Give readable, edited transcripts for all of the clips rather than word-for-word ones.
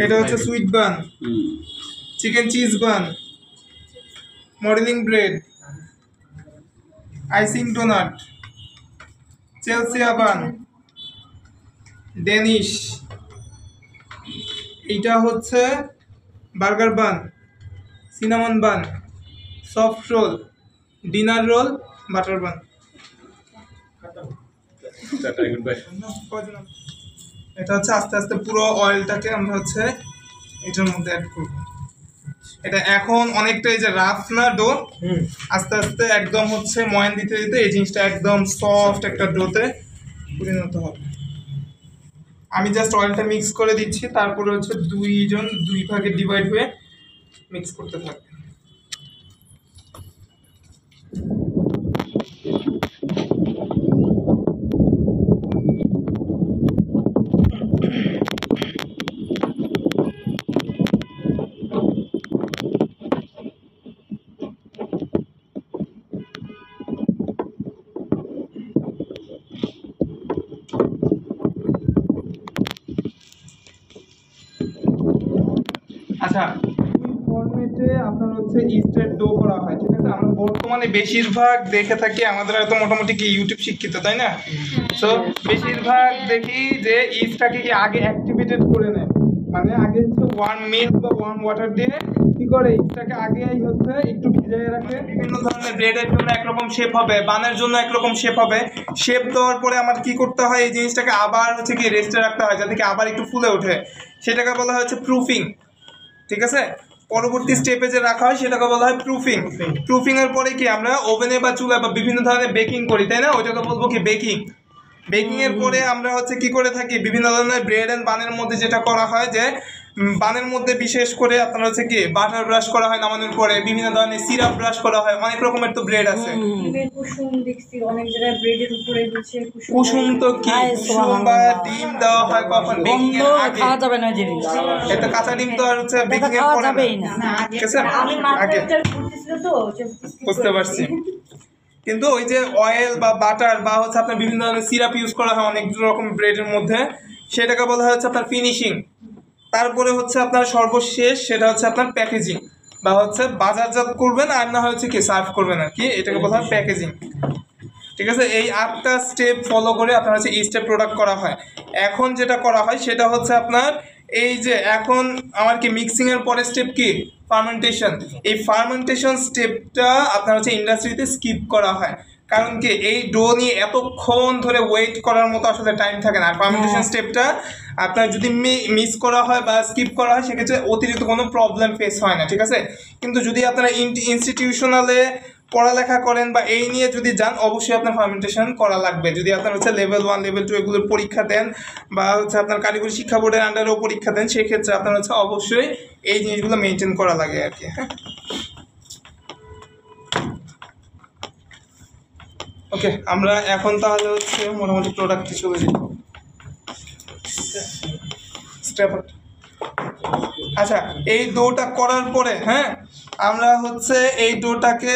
এটা হচ্ছে sweet bun, chicken cheese bun, modelling bread, icing doughnut, Chelsea bun, Danish, এইটা হচ্ছে burger bun, cinnamon bun, soft roll, dinner roll, butter bun. এটা হচ্ছে আস্তে আস্তে পুরো অয়েলটাকে আমরা হচ্ছে এটার মধ্যে অ্যাড করব। এটা এখন অনেকটা এই যে রাফ না ডো, আস্তে আস্তে একদম হচ্ছে ময়ান দিতে দিতে এই জিনিসটা একদম সফট একটা ডোতে পরিণত হবে। আমি জাস্ট অয়েলটা মিক্স করে দিচ্ছি, তারপরে হচ্ছে দুই ভাগে ডিভাইড হয়ে মিক্স করতে থাকবে। আচ্ছা, ফরম্যাটে আপনার হচ্ছে ইস্টের ডো করা হয়, ঠিক আছে? আমরা বর্তমানে বেশিরভাগ দেখে থাকি, আমাদের তো মোটামুটি কি ইউটিউব শিক্ষিত, তাই না? সো বেশিরভাগ দেখি যে ইস্টটাকে কি আগে অ্যাক্টিভেটেড করে নেয়, মানে আগে হচ্ছে ওয়ার্ম মিল্ক বা ওয়ার্ম ওয়াটার দিয়ে কি করে ইস্টটাকে আগেই হচ্ছে একটু ভিজিয়ে রাখে। বিভিন্ন ধরনের ব্রেডের জন্য একরকম শেপ হবে, বানের জন্য একরকম শেপ হবে। শেপ দেওয়ার পরে আমার কি করতে হয়, এই জিনিসটাকে আবার হচ্ছে কি রেস্টে রাখতে হয় যাতে কি আবার একটু ফুলে ওঠে, সেটাকে বলা হয় হচ্ছে প্রুফিং, ঠিক আছে? পরবর্তী স্টেপে যে রাখা হয় সেটাকে বলা হয় প্রুফিং। প্রুফিং এর পরে কি আমরা ওভেনে বা চুলায় বা বিভিন্ন ধরনের বেকিং করি, তাই না? ওইটাকে বলবো কি বেকিং। বেকিং এর পরে আমরা হচ্ছে কি করে থাকি, বিভিন্ন ধরনের ব্রেড এন্ড বানের মধ্যে যেটা করা হয় যে বানের মধ্যে বিশেষ করে আপনার হচ্ছে কি বাটার ব্রাশ করা হয় নামানোর পরে, বিভিন্ন ধরনের সিরাপ ব্রাশ করা হয়, অনেক রকমের তো ব্রেড আছে। কুসুম দেখছি অনেক জায়গায় ব্রেডের উপরে হচ্ছে কুসুম তো কি কুসুম বা ডিম দেওয়া হয় কখন বেকিং এর আগে, খাওয়া যাবে না জিনিস। এটা কাঁচা ডিম তো আর হচ্ছে বেকিং এর পরে না, আমি মাথায় ঘুরতেছিল তো বুঝতে পারছি। কিন্তু ওই যে অয়েল বা বাটার বা হচ্ছে আপনার বিভিন্ন ধরনের সিরাপ ইউজ করা হয় অনেক রকম ব্রেডের মধ্যে, সেটাকে বলা হয় হচ্ছে আপনার ফিনিশিং। তারপরে হচ্ছে আপনার সর্বশেষ সেটা হচ্ছে আপনার প্যাকেজিং বা হচ্ছে বাজারজাত করবেন, আর না হচ্ছে কি সার্ভ করবেন আর কি, এটাকে বলা হয় প্যাকেজিং, ঠিক আছে? এই 8টা স্টেপ ফলো করে আপনার হচ্ছে স্টেপ প্রোডাক্ট করা হয়। এখন যেটা করা হয় সেটা হচ্ছে আপনার এই যে এখন আমার কি মিক্সিং এর পরের স্টেপ কি ফার্মেন্টেশন। এই ফার্মেন্টেশন স্টেপটা আপনার হচ্ছে ইন্ডাস্ট্রিতে স্কিপ করা হয়, কারণ কি এই ডো নিয়ে এতক্ষণ ধরে ওয়েট করার মতো আসলে টাইম থাকে না। আর ফার্মেন্টেশন স্টেপটা আপনার যদি মিস করা হয় বা স্কিপ করা হয় সেক্ষেত্রে অতিরিক্ত কোনো প্রবলেম ফেস হয় না, ঠিক আছে? কিন্তু যদি আপনারা ইনস্টিটিউশনালে পড়ালেখা করেন বা এই নিয়ে যদি যান, অবশ্যই আপনার ফার্মেন্টেশন করা লাগবে। যদি আপনার হচ্ছে লেভেল 1 লেভেল 2 এগুলোর পরীক্ষা দেন বা হচ্ছে আপনার কারিগরি শিক্ষা বোর্ডের আন্ডারেও পরীক্ষা দেন, সেক্ষেত্রে আপনার হচ্ছে অবশ্যই এই জিনিসগুলো মেনটেন করা লাগে আর কি। হ্যাঁ, ওকে, আমরা এখন তাহলে হচ্ছে মোটামুটি প্রোডাক্টে চলে যাই। আচ্ছা, এই ডোটা করার পরে হ্যাঁ আমরা হচ্ছে এই ডোটাকে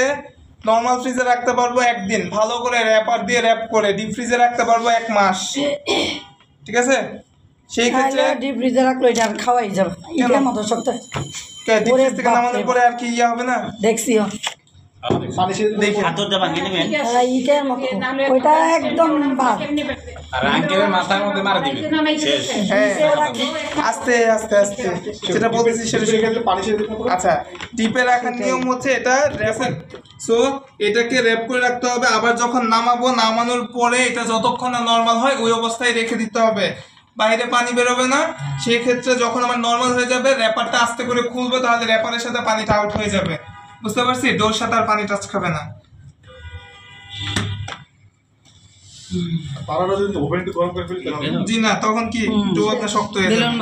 নর্মাল ফ্রিজে রাখতে পারবো একদিন, ভালো করে র্যাপার দিয়ে র্যাপ করে ডিপ ফ্রিজে রাখতে পারবো 1 মাস, ঠিক আছে? সেই ক্ষেত্রে ডিপ ফ্রিজে রাখলো এটা আর খাওয়াই যাবে, এটার মতো শক্ত ডিপ ফ্রিজ থেকে নামানোর পরে আর কি ইয়া হবে না, দেখছি দেখে ওইটা একদম আস্তে আস্তে আস্তে যেটা বলতেছি সেটা সেক্ষেত্রে পানি। আচ্ছা, ডিপে রাখার নিয়ম হচ্ছে এটা র্যাপের, সো এটাকে র্যাপ করে রাখতে হবে। আবার যখন নামানোর পরে এটা যতক্ষণ না নর্মাল হয় ওই অবস্থায় রেখে দিতে হবে, বাইরে পানি বেরোবে না। সেই ক্ষেত্রে যখন আমার নর্মাল হয়ে যাবে র্যাপারটা আস্তে করে খুলবে, তাহলে র্যাপারের সাথে পানিটা আউট হয়ে যাবে, বুঝতে পারছি? ডোর সাথে আর পানি টাচ খাবে না। জি না, তখন কি ডো আপনার শক্ত হয়ে যাবে,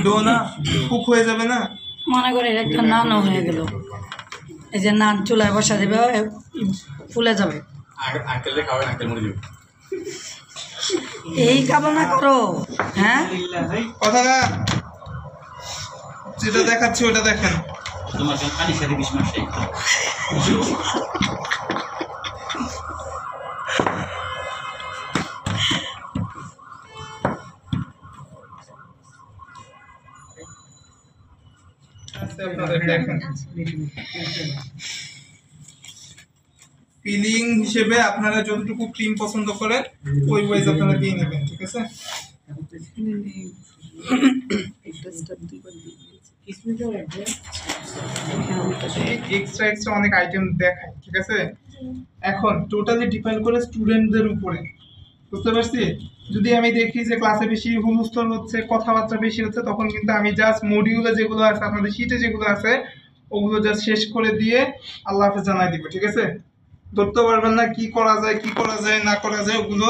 ডো না কুক হয়ে যাবে না। মনে করে একটা নানও হয়ে গেল, এই যে নান চুলায় বসা দেবে ফুলে যাবে। এই কামনা করো, হ্যাঁ কথা না, যেটা দেখাচ্ছি ওটা দেখেন। তোমার পানির সাথে 20 মাস আপনাদের দেখেন ফিলিং হিসেবে আপনারা যতটুকু ক্রিম পছন্দ করেন ওই ওয়াইজ আপনারা দিয়ে নেবেন, ঠিক আছে। এক্সট্রা এক্সট্রা অনেক আইটেম দেখায়, ঠিক আছে। এখন টোটালি ডিপেন্ড করে স্টুডেন্টদের উপরে, বুঝতে পারছি। যদি আমি দেখি যে ক্লাসে বেশি হুলস্থল হচ্ছে, কথাবার্তা বেশি হচ্ছে, তখন কিন্তু আমি জাস্ট মডিউলে যেগুলো আছে, আপনাদের শীটে যেগুলো আছে ওগুলো জাস্ট শেষ করে দিয়ে আল্লাহ হাফেজ জানাই দিব, ঠিক আছে। ধরতে পারবেন না কি করা যায় কি করা যায় না করা যায়, ওগুলো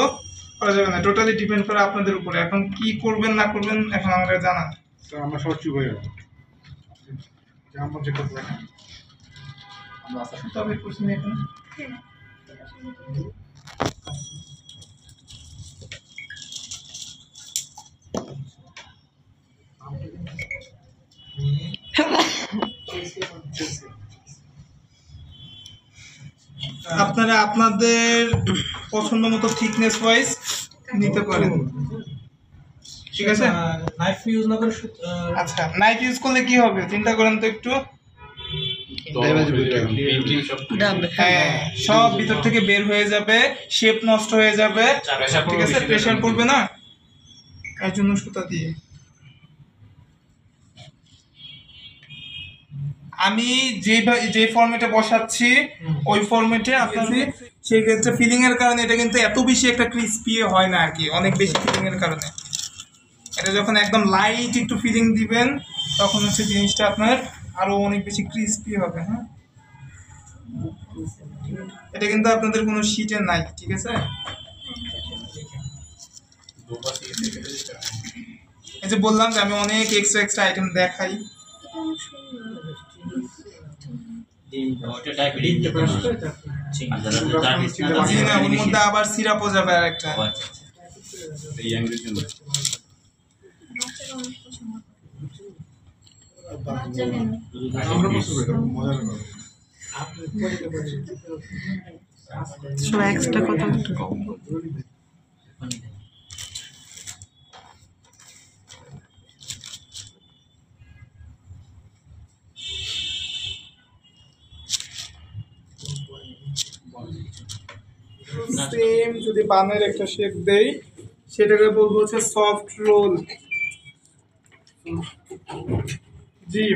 করা যাবে না। টোটালি ডিপেন্ড করে আপনাদের উপরে। এখন কি করবেন না করবেন এখন আমাকে জানান। আমরা সব চুপ হয়ে গেল আমরা যেটা আমরা আশা তবে প্রশ্ন এখন আপনারা আপনাদের পছন্দ মতো থিকনেস ওয়াইজ নিতে পারেন, ঠিক আছে। নাইফ ইউজ না করে আচ্ছা, নাইফ ইউজ করলে কি হবে চিন্তা করেন তো একটু। হ্যাঁ, সব ভিতর থেকে বের হয়ে যাবে, শেপ নষ্ট হয়ে যাবে, ঠিক আছে, প্রেসার পড়বে না, এর জন্য সুতা দিয়ে। আমি যে ফরম্যাটে বসাচ্ছি ওই ফরম্যাটে আপনাদের সেই ক্ষেত্রে ফিলিং এর কারণে এটা কিন্তু এত বেশি একটা ক্রিস্পি হয় না আর কি, অনেক বেশি ফিলিং এর কারণে। এটা যখন একদম লাইট একটু ফিলিং দিবেন তখন হচ্ছে জিনিসটা আপনার আরো অনেক বেশি ক্রিস্পি হবে। হ্যাঁ, এটা কিন্তু আপনাদের কোনো শীটে নাই, ঠিক আছে। এই যে বললাম যে আমি অনেক এক্সট্রা এক্সট্রা আইটেম দেখাই। জি না, ওর মধ্যে আবার সিরাপও যাবে আর একটা। আমরা পছন্দ করি মজা করে সবাই এক্সট্রা কথা একটু কম। সেম যদি বানের একটা শেপ দেই সেটাকে বলবো হচ্ছে সফট রোল। জি,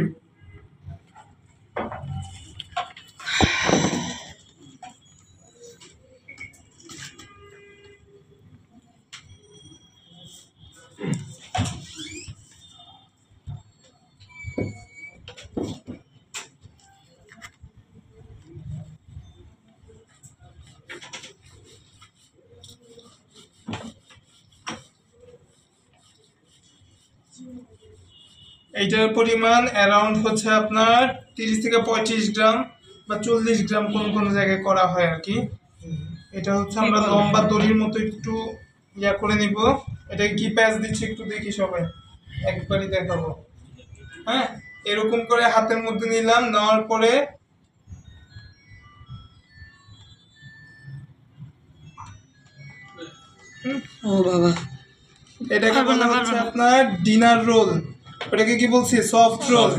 এইটার পরিমাণ অ্যারাউন্ড হচ্ছে আপনার 30 থেকে 35 গ্রাম বা 40 গ্রাম কোন কোন জায়গায় করা হয় আর কি। এটা হচ্ছে আমরা লম্বা দড়ির মতো একটু ইয়া করে নিব। এটা কি প্যাচ দিচ্ছি একটু দেখি সবাই, একবারই দেখাবো। হ্যাঁ, এরকম করে হাতের মধ্যে নিলাম, নেওয়ার পরে ও বাবা, এটাকে বলা হচ্ছে আপনার ডিনার রোল। ওটাকে কি বলছি? Soft role.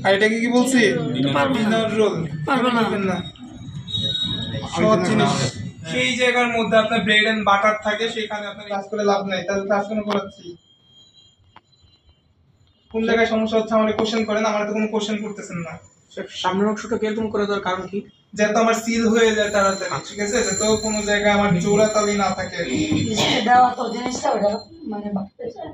আর এটাকে কি বলছি? Dinner roll. পারবেন না। সব জিনিস সেই জায়গার মধ্যে আপনার ব্রেড এন্ড বাটার থাকে, সেখানে আপনার ক্লাস করে লাভ নাই। তাহলে ক্লাস কেন করাচ্ছি? কোন জায়গায় সমস্যা হচ্ছে আমাকে কোশ্চেন করেন, আমার তো কোনো কোশ্চেন করতেছেন না। সামনের অংশটা কিরকম করে দেওয়ার কারণ কি? যাতে আমার সিল হয়ে যায় তাড়াতাড়ি, ঠিক আছে, যাতে কোনো জায়গায় আমার জোড়া তালি না থাকে। দেওয়া তো জিনিসটা ওটা মানে বাড়তে চায়।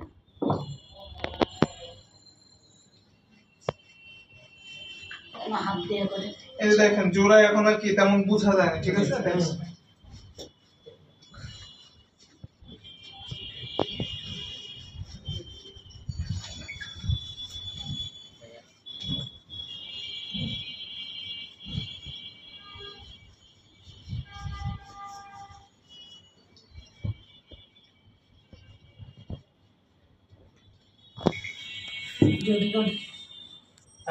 হাত দিয়ে করে এই যে দেখেন জোড়া এখন আর কি তেমন বোঝা যায় না, ঠিক আছে।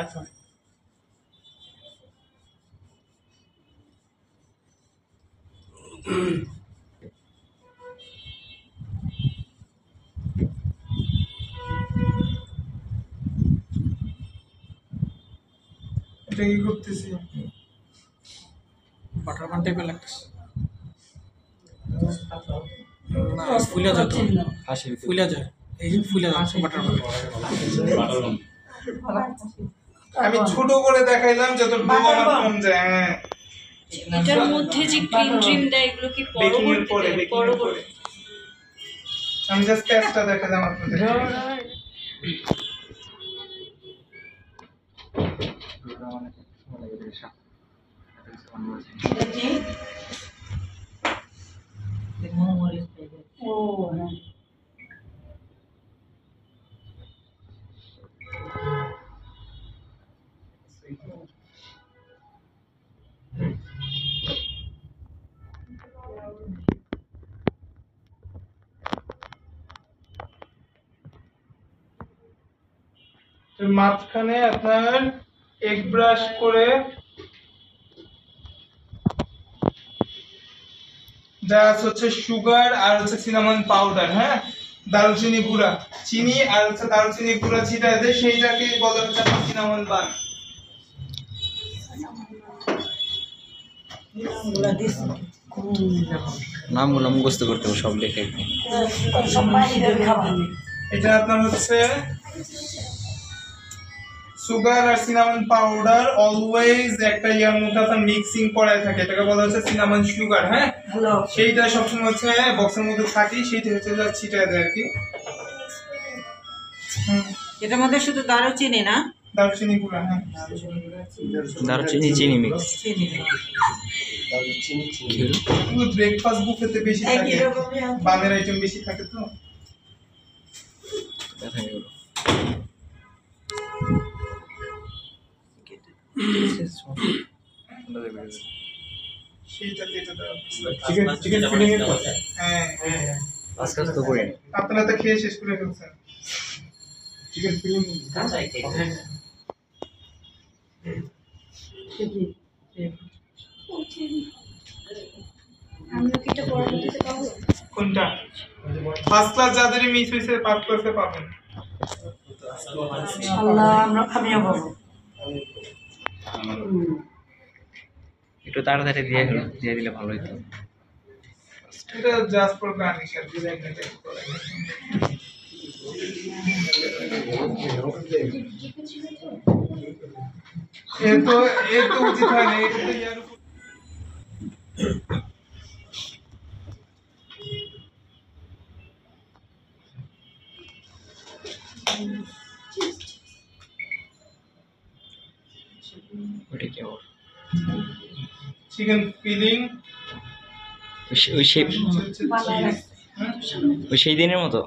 আচ্ছা, এটা কি করতেছি? বাটার পান টাইপের লাগতেছে। না ফুলে যায় তো, ফুলে যায়, এই যে ফুলে যাচ্ছে বাটার পান। আমি ছোট করে দেখাইলাম যত আমার কম যায়। হ্যাঁ, এটার মধ্যে যে ক্রিম দেয় এগুলো কি বেকিং এর পরে, পরবর্তীতে বেকিং এর পরে। আমি জাস্ট টেস্টটা দেখালাম আপনাদের। ও হ্যাঁ তো মাঝখানে আপনার এক ব্রাশ করে যা হচ্ছে সুগার আর হচ্ছে সিনামন পাউডার, হ্যাঁ, দারুচিনি গুঁড়া, চিনি আর হচ্ছে দারুচিনি গুঁড়া ছিটায় দেয়, সেইটাকে বলা হচ্ছে সিনামন বান। নামগুলো মুখস্থ করতে হবে, সব লেখে একদম। সব বাইরের খাবার এটা আপনার হচ্ছে সুগার আর সিনামন পাউডার অলওয়েজ একটা ইয়ার মধ্যে আপনার মিক্সিং করাই থাকে, এটাকে বলা হচ্ছে সিনামন সুগার। হ্যাঁ, হ্যালো সেইটা সবসময় হচ্ছে বক্সের মধ্যে থাকে, সেইটা হচ্ছে যা ছিটায় দেয় আর কি। এটার মধ্যে শুধু দারুচিনি না, দারুচিনি গুঁড়া, হ্যাঁ, দারুচিনি চিনি মিক্স। এগুলো ব্রেকফাস্ট বুফেতে বেশি থাকে, বানের আইটেম বেশি থাকে তো। সেইটাতে এটা দেওয়া হচ্ছে। চিকেন ফিলিং এর পর হ্যাঁ, আজকে তো করি না। আপনারা তো খেয়ে শেষ করে ফেলছেন। চিকেন ফিলিং আমিও কি এটা পরবর্তীতে পাবো? কোনটা? ফার্স্ট ক্লাস যাদের মিস হয়েছে ফার্স্ট ক্লাসে পাবেন। আল্লাহ আমরা আমিও পাবো একটু তাড়াতাড়ি দিয়ে দিলে ভালো হতো। এটা জাস্ট ফর গার্নিশ আর কি। এ তো উচিত হয় না, এটা তো ইয়ার উপর। ওটা কি আবার? চিকেন ফিলিং ওই সেই দিনের মতো।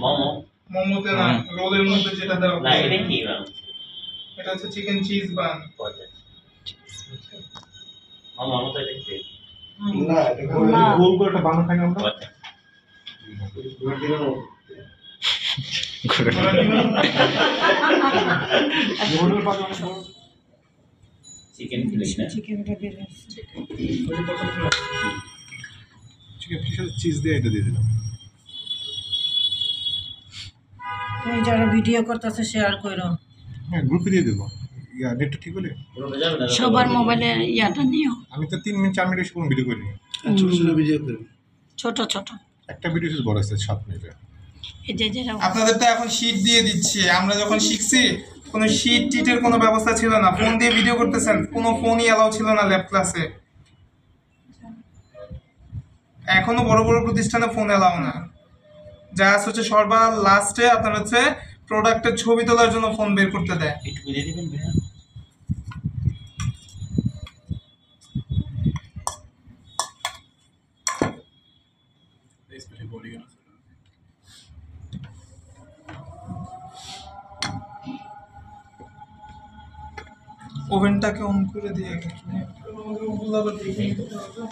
ও মোমোতে না, রোলের মধ্যে যেটা দেওয়া হয়। এটা হচ্ছে চিকেন চিজ বান। না, এটা গোল করে একটা বানানো থাকে আমরা। গোলের পাশে অনেক বড় চিকেন ফিলিং না চিকেনটা দিয়ে চিকেন ফিশের চিজ দিয়ে এটা দিয়ে দিলাম। তুমি যারা ভিডিও করতেছে শেয়ার করো, হ্যাঁ, গ্রুপে দিয়ে দেবো। নেটটা ঠিক হলে সবার মোবাইলে ইয়াটা নিও, আমি তো 3 মিনিট 4 মিনিট বেশি কোনো ভিডিও করিনি। ছোট ছোট একটা ভিডিও বড় আছে 7 মিনিটের। এই যে যেটা আপনাদের তো এখন শীট দিয়ে দিচ্ছি। আমরা যখন শিখছি কোনো শীট টিটের কোনো ব্যবস্থা ছিল না, ফোন দিয়ে ভিডিও করতেছেন, কোনো ফোনই অ্যালাউ ছিল না ল্যাব ক্লাসে। এখনো বড় বড় প্রতিষ্ঠানে ফোন অ্যালাউ না। যা হচ্ছে সর্বার লাস্টে আপনার হচ্ছে প্রোডাক্টের ছবি তোলার জন্য ফোন বের করতে দেয়। একটু বুঝিয়ে দিবেন ভাইয়া। ওভেনটাকে অন করে দিয়ে গেছে। ওগুলো আবার দেখে নিতে হবে।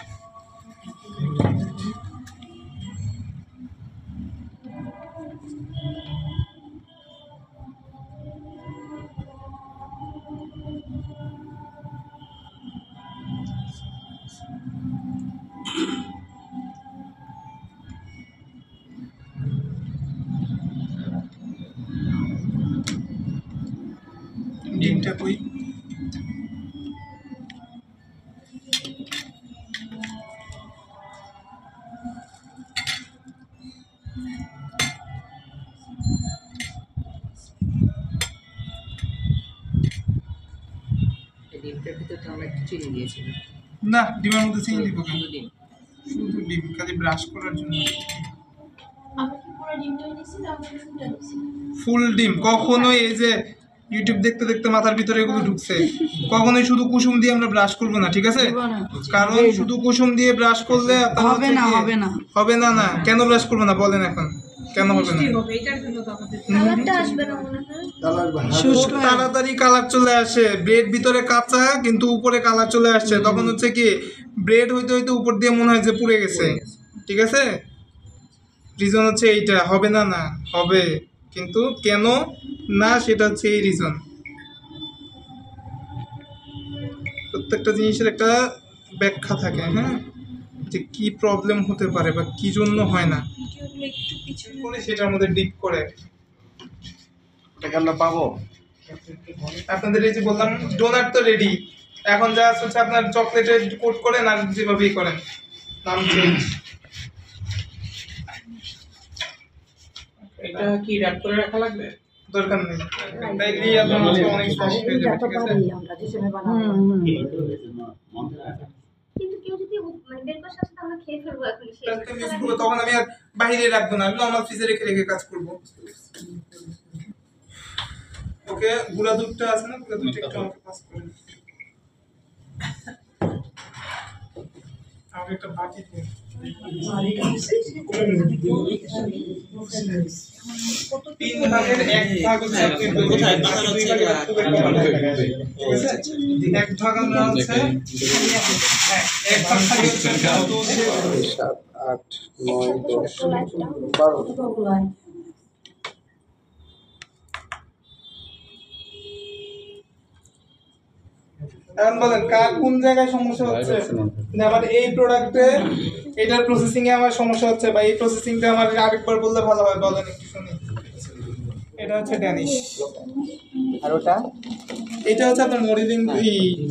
ডিমটা কই? ডিমটার ভিতরে তো আমরা একটু চিনি দিয়েছিলাম। না, ডিমের মধ্যে চিনি দিব কেন? শুধু ডিম। শুধু ডিম, খালি ব্রাশ করার জন্য। ফুল ডিম কখনোই এই যে ইউটিউব দেখতে দেখতে মাথার ভিতরে এগুলো ঢুকছে, কখনোই শুধু কুসুম দিয়ে আমরা ব্রাশ করব না, ঠিক আছে? দিব না। কারণ শুধু কুসুম দিয়ে ব্রাশ করলে আপনার হবে হচ্ছে না, কি- হবে না। হবে না না কেন ব্রাশ করবো না বলেন এখন, কেন হবে না? মিষ্টি হবে, এটার জন্য তো আমাদের কালারটা আসবে না মনে হয়। শুষ্ক খুব তাড়াতাড়ি কালার চলে আসে, ব্রেড ভিতরে কাঁচা কিন্তু উপরে কালার চলে আসছে, তখন হচ্ছে কি ব্রেড হইতে হইতে উপর দিয়ে মনে হয় যে পুড়ে গেছে, ঠিক আছে? রিজন হচ্ছে এইটা, হবে না না হবে, কিন্তু কেন না সেটা হচ্ছে এই রিজন। প্রত্যেকটা জিনিসের একটা ব্যাখ্যা থাকে, হ্যাঁ, যে কি প্রবলেম হতে পারে বা কি জন্য হয় না, একটু পিছনে করে সেটার মধ্যে ডিপ করে। এটাকে আমরা পাবো। আপনাদের এই যে বললাম ডোনাট তো রেডি, এখন যা হচ্ছে আপনার চকলেটে কোট করেন আর যেভাবেই করেন, নাম চেঞ্জ। এটা কি র‍্যাপ করে রাখা লাগবে? দরকার নেই, তাইলেই আপনার হচ্ছে অনেক সফট হয়ে যাবে, ঠিক আছে? কিন্তু কেউ যদি মানে বের করার সাথে আমরা খেয়ে ফেলবো এখন সেই তাহলে তো মিস করবো, তখন আমি আর বাইরে রাখবো না, আমি নর্মাল ফ্রিজে রেখে রেখে কাজ করবো। ওকে, গুঁড়া দুধটা আছে না, গুঁড়া দুধটা একটু আমাকে পাস করে দিন। আমাকে একটা বাটি দিন। তিন ভাগের এক ভাগ হচ্ছে আপনি কোথায় বানানো হচ্ছে এটা? ঠিক আছে? এক ভাগ আমরা হচ্ছে হ্যাঁ, এক ভাগ খালি হচ্ছে দুধ। 7, 8, 9, 10, 12। এখন বলেন কার কোন জায়গায় সমস্যা হচ্ছে? না, আমার এই প্রোডাক্টে এটার প্রসেসিং এ আমার সমস্যা হচ্ছে, বা এই প্রসেসিংটা আমার আরেকবার বললে ভালো হয়, বলেন একটু শুনি। এটা হচ্ছে ড্যানিশ, আর ওটা এটা হচ্ছে আপনার মডেলিং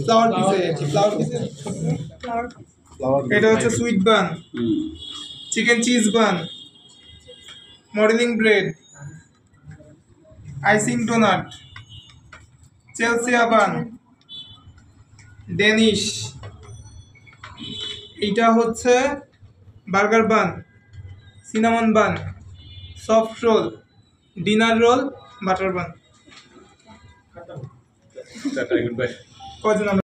ফ্লাওয়ার পিসে, ফ্লাওয়ার পিসে। এটা হচ্ছে sweet bun, chicken cheese bun, modelling bread, icing doughnut, Chelsea bun, Danish, এইটা হচ্ছে burger bun, cinnamon bun, soft roll, dinner roll, butter bun. কয়জন আমরা